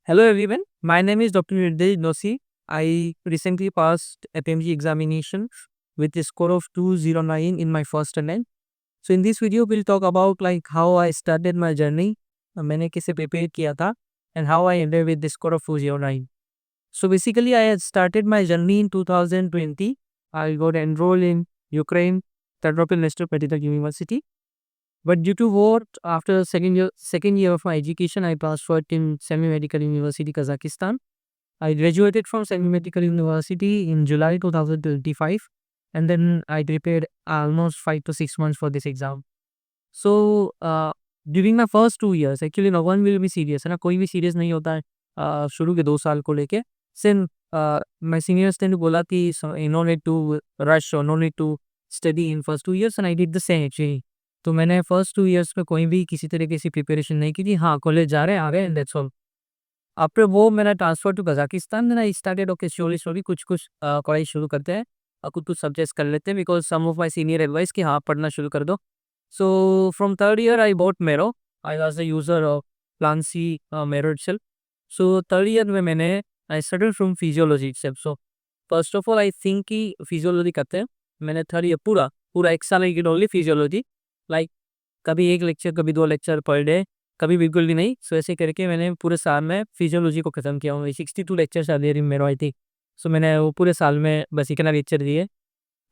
Hello everyone, my name is Dr. Nirdesh Nosi. I recently passed FMG examination with a score of 209 in my first attempt. So in this video we'll talk about like how I started my journey, मैंने कैसे prepare किया था and how I ended with the score of 209. So basically I had started my journey in 2020. I got enrolled in Ukraine, Ternopil National Medical University. But due to war, after second year of my education, I transferred in Semi Medical University, Kazakhstan. I graduated from Semi Medical University in July 2025, and then I prepared almost 5 to 6 months for this exam. So during my first 2 years, actually no one will be serious, है ना, कोई भी serious नहीं होता है शुरू के 2 साल को लेके. Then my seniors ने बोला कि no need to rush or no need to study in first 2 years, and I did the same actually. तो मैंने फर्स्ट 2 इयर्स में कोई भी किसी तरीके की प्रिपरेशन नहीं की थी. हाँ, कॉलेज जा रहे हैं, आ गए, एंड दैट्स ऑल. आफ्टर वो मैंने transfer to Kazakhstan, then I started okay slowly slowly कुछ पढ़ाई शुरू करते हैं और कुछ सब्जेक्ट्स कर लेते हैं because some of my senior advice कि हाँ पढ़ना शुरू कर दो. So from third year I bought Marrow. I was the user of plan C Marrow itself. So third year में मैंने I started from physiology itself. So first of all I think कि physiology करते हैं. मैंने third year पूरा पूरा एक साल की ओनली फिजियोलॉजी, लाइक कभी एक लेक्चर, कभी 2 लेक्चर पर डे, कभी बिल्कुल भी नहीं. सो ऐसे करके मैंने पूरे साल में फिजियोलॉजी को खत्म किया हूँ. 62 लेक्चर्स आर देयर इन मेरो आई थिंक. सो मैंने वो पूरे साल में बस इतना लेक्चर दिए.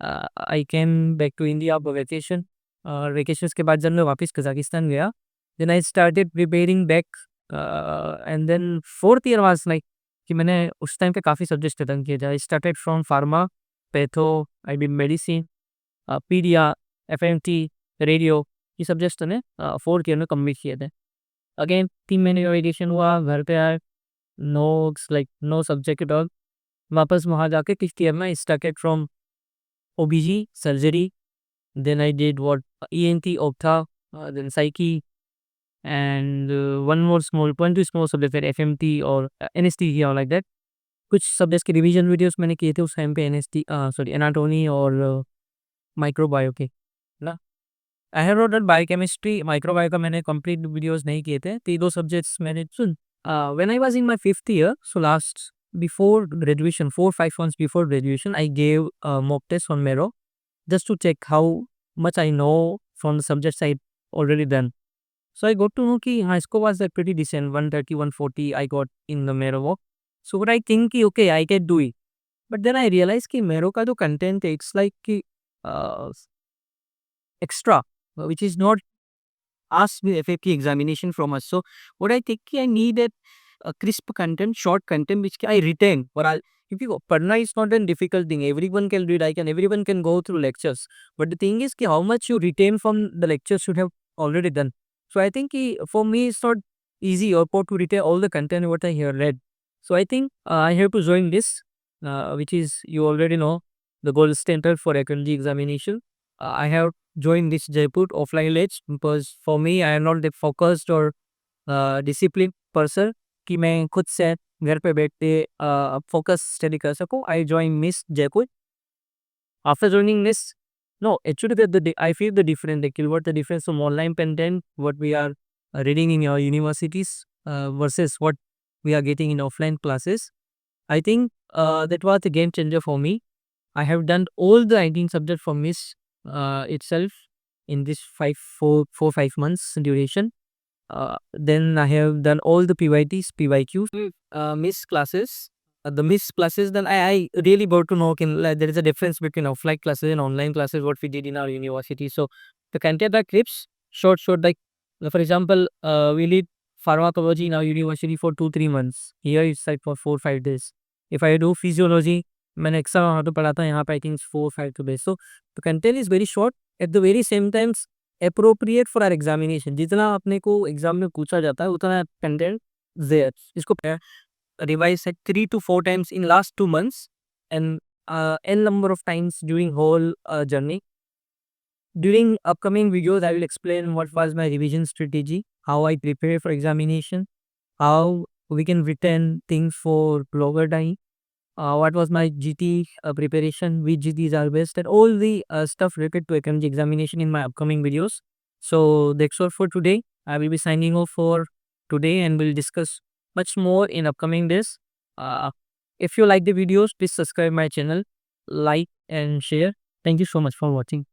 I came back to India for vacation, और वैकेशंस के बाद जब मैं वापस कजाकिस्तान गया, then I started preparing back. And then fourth year was like कि मैंने उस टाइम पे काफ़ी सब्जेक्ट्स खत्म किए थे. I started from pharma, patho, I did medicine, pedia, FMT, radio. ये सब्जेक्ट्स मैंने फोर्थ ईयर में कंप्लीट किए थे. अगेन 3 महीने का वेकेशन हुआ, घर पे आए, नो सब्जेक्ट एट ऑल. वापस वहाँ जाके किस ईयर में started from OBG surgery. Then I did what ENT ophtha, then psychi, and one more small point to small subject FMT और एनेस्थीसिया लाइक दैट. कुछ सब्जेक्ट्स के रिवीजन वीडियोस मैंने किए थे उस टाइम पे, एनएसटी सॉरी एनाटॉमी और microbio के ना. I have not biochemistry, microbio का मैंने कंप्लीट वीडियोस नहीं किए थे. तो ये 2 सब्जेक्ट्स मैंने सुन. When I was in my fifth year, so last before graduation, 4-5 months before graduation, I gave mock test on Marrow just to check how much I know from the subjects I already done. So I got to know कि हाँ score was pretty decent, 130, 140 I got in the मेरो walk. So what I think कि okay I can do it. But then I realized कि मेरो का जो content है, it's like कि extra, which is not asked with FFT examination from us. So what I think I needed a crisp content, short content, which I retain. Or I'll, if you Padna is not a difficult thing. Everyone can read. I can. Everyone can go through lectures. But the thing is, ki how much you retain from the lectures should have already done. So I think for me it's not easy or to retain all the content what I have read. So I think I have to join this, which is you already know the gold standard for academic examination. I have joined this Jaipur offline lecture because for me I am not the focused or disciplined person कि मैं खुद से घर पे बैठ के focus study कर सकूं. I join miss Jaipur. After joining this, no, actually, I feel the difference. Like, what the difference from online content, what we are reading in your universities versus what we are getting in offline classes. I think that was a game changer for me. I have done all the 19 subjects for Miss itself in this 5 months duration. Then I have done all the PYTs, PYQs, Miss classes. The Miss classes, then I really got to know like, there is a difference between offline classes and online classes, what we did in our university. So the content are clips, short, like, for example, we did pharmacology in our university for 2-3 months. Here it's like for 4-5 days. If I do physiology, मैंने extra वहाँ पे पढ़ा था, यहाँ पे I think 4-5 days. So the content is very short. At the very same times, appropriate for our examination. जितना अपने को एग्जाम में पूछा जाता है उतना कंटेंट देयर. इसको revise 3 to 4 times in last 2 months and n number of times during whole journey. During upcoming videos, I will explain what was my revision strategy, how I prepare for examination, how we can retain things for longer time, what was my GT preparation, which GTs are best, and all the stuff related to academic examination in my upcoming videos. So that's all for today. I will be signing off for today and we'll discuss much more in upcoming days. If you like the videos, please subscribe my channel, like and share. Thank you so much for watching.